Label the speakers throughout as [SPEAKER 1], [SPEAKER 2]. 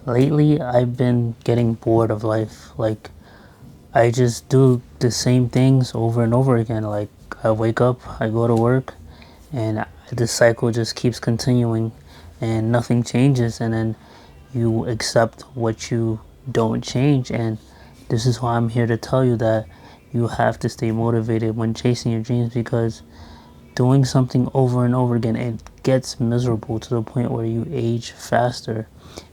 [SPEAKER 1] Lately, I've been getting bored of life. Like, I just do the same things over and over again. Like, I wake up, I go to work, and the cycle just keeps continuing, and nothing changes. And then you accept what you don't change. And this is why I'm here to tell you that you have to stay motivated when chasing your dreams, because doing something over and over again, it gets miserable to the point where you age faster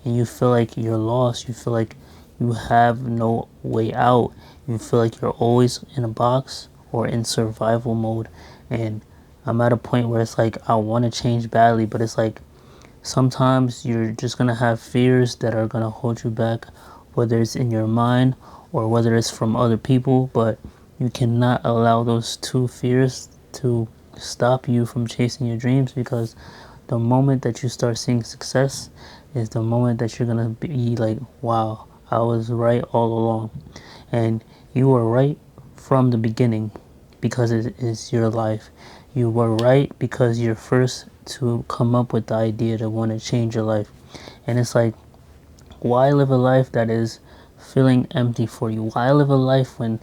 [SPEAKER 1] and you feel like you're lost. You feel like you have no way out. You feel like you're always in a box or in survival mode. And I'm at a point where it's like I want to change badly, but it's like sometimes you're just going to have fears that are going to hold you back, whether it's in your mind or whether it's from other people. But you cannot allow those two fears to stop you from chasing your dreams, because the moment that you start seeing success is the moment that you're going to be like, wow, I was right all along. And you were right from the beginning, because it is your life. You were right because you're first to come up with the idea to want to change your life. And it's like, why live a life that is feeling empty for you? Why live a life when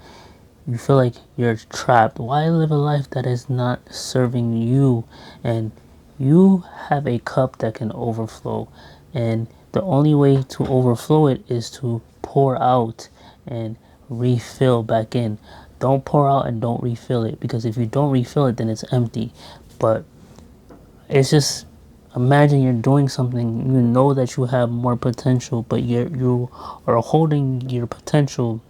[SPEAKER 1] you feel like you're trapped? Why live a life that is not serving you? And you have a cup that can overflow, and the only way to overflow it is to pour out and refill back in. Don't pour out and don't refill it, because if you don't refill it, then it's empty. But it's just, imagine you're doing something, you know that you have more potential, but you are holding your potential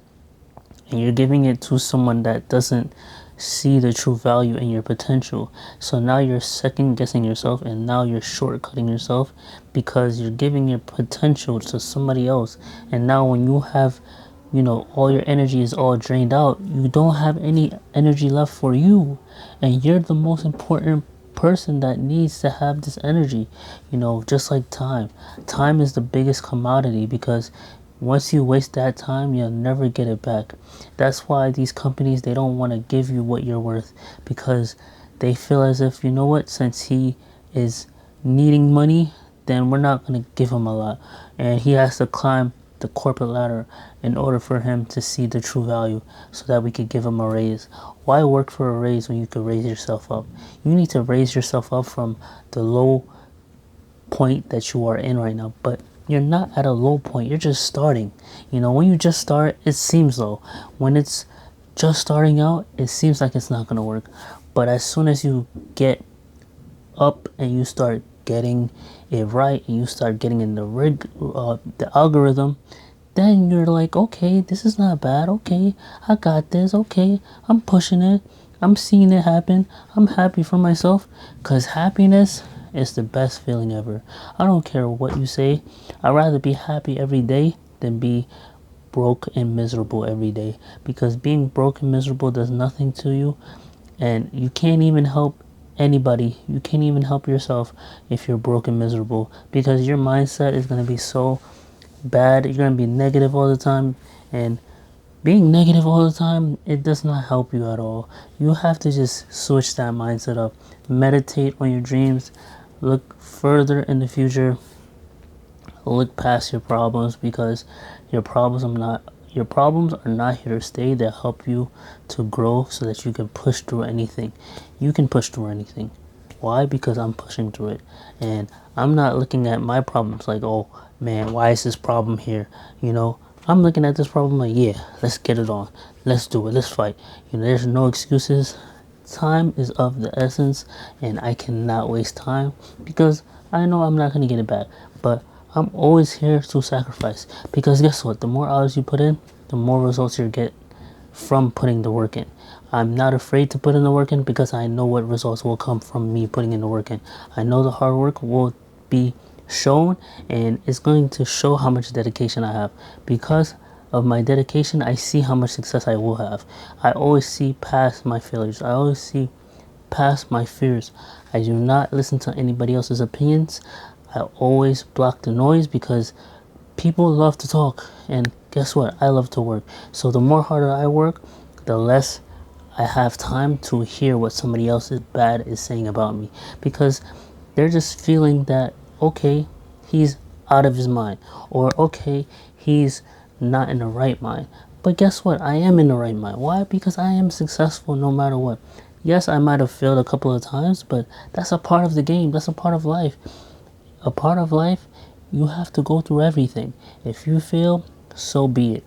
[SPEAKER 1] and you're giving it to someone that doesn't see the true value in your potential. So now you're second guessing yourself, and now you're shortcutting yourself because you're giving your potential to somebody else. And now when you have, all your energy is all drained out, you don't have any energy left for you. And you're the most important person that needs to have this energy. Just like time. Time is the biggest commodity, because once you waste that time, you'll never get it back. That's why these companies, they don't want to give you what you're worth, because they feel as if, you know what, since he is needing money, then we're not going to give him a lot. And he has to climb the corporate ladder in order for him to see the true value, so that we could give him a raise. Why work for a raise when you could raise yourself up? You need to raise yourself up from the low point that you are in right now. But you're not at a low point, you're just starting. When you just start, it seems low. When it's just starting out, it seems like it's not going to work. But as soon as you get up and you start getting it right, and you start getting in the algorithm, then you're like, okay, this is not bad. Okay, I got this. Okay, I'm pushing it. I'm seeing it happen. I'm happy for myself, because happiness is the best feeling ever. I don't care what you say. I'd rather be happy every day than be broke and miserable every day, because being broke and miserable does nothing to you, and you can't even help anybody. You can't even help yourself if you're broke and miserable, because your mindset is going to be so bad. You're going to be negative all the time, and being negative all the time, it does not help you at all. You have to just switch that mindset up. Meditate on your dreams. Look further in the future. Look past your problems, because your problems are not here to stay. They help you to grow so that you can push through anything. You can push through anything. Why? Because I'm pushing through it. And I'm not looking at my problems like, oh man, why is this problem here? I'm looking at this problem like, yeah, let's get it on. Let's do it. Let's fight. There's no excuses. Time is of the essence, and I cannot waste time, because I know I'm not going to get it back. But I'm always here to sacrifice, because guess what? The more hours you put in, the more results you get from putting the work in. I'm not afraid to put in the work in, because I know what results will come from me putting in the work in. I know the hard work will be shown, and it's going to show how much dedication I have. Because of my dedication, I see how much success I will have. I always see past my failures. I always see past my fears. I do not listen to anybody else's opinions. I always block the noise, because people love to talk, and guess what? I love to work. So the more harder I work, the less I have time to hear what somebody else is bad is saying about me, because they're just feeling that, okay, he's out of his mind. Or, okay, he's not in the right mind. But guess what? I am in the right mind. Why? Because I am successful no matter what. Yes, I might have failed a couple of times, but that's a part of the game. That's a part of life. A part of life, you have to go through everything. If you fail, so be it.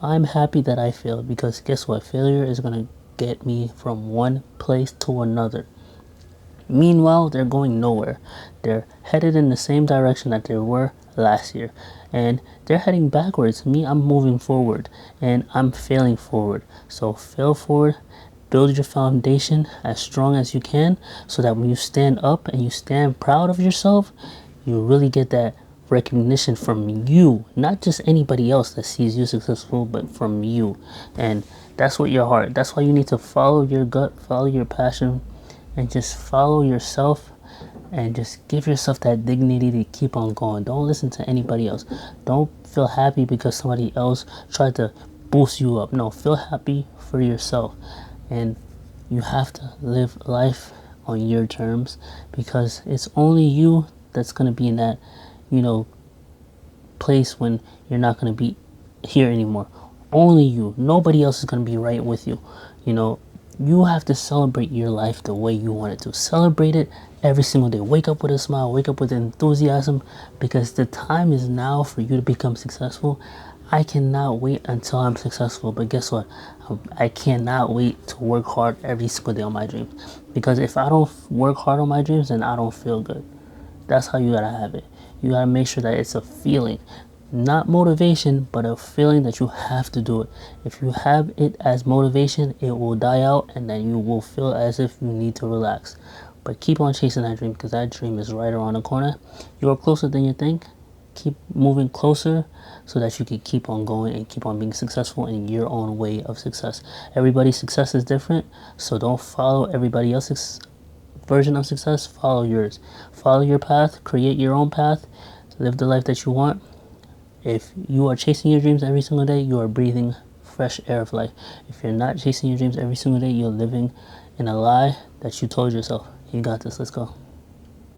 [SPEAKER 1] I'm happy that I failed because guess what? Failure is going to get me from one place to another. Meanwhile, they're going nowhere. They're headed in the same direction that they were last year. And they're heading backwards. Me, I'm moving forward. And I'm failing forward. So fail forward. Build your foundation as strong as you can so that when you stand up and you stand proud of yourself, you really get that recognition from you, not just anybody else that sees you successful, but from you. And that's what your heart, that's why you need to follow your gut, follow your passion, and just follow yourself, and just give yourself that dignity to keep on going. Don't listen to anybody else. Don't feel happy because somebody else tried to boost you up. No, feel happy for yourself. And you have to live life on your terms, because it's only you that's going to be in that, place when you're not going to be here anymore. Only you. Nobody else is going to be right with you. You have to celebrate your life the way you want it to. Celebrate it every single day. Wake up with a smile. Wake up with enthusiasm, because the time is now for you to become successful. I cannot wait until I'm successful, but guess what? I cannot wait to work hard every single day on my dreams, because if I don't work hard on my dreams, then I don't feel good. That's how you gotta have it. You gotta make sure that it's a feeling, not motivation, but a feeling that you have to do it. If you have it as motivation, it will die out, and then you will feel as if you need to relax. But keep on chasing that dream, because that dream is right around the corner. You are closer than you think. Keep moving closer so that you can keep on going and keep on being successful in your own way of success. Everybody's success is different, so don't follow everybody else's version of success. Follow yours. Follow your path. Create your own path. Live the life that you want. If you are chasing your dreams every single day, you are breathing fresh air of life. If you're not chasing your dreams every single day, you're living in a lie that you told yourself. You got this. Let's go.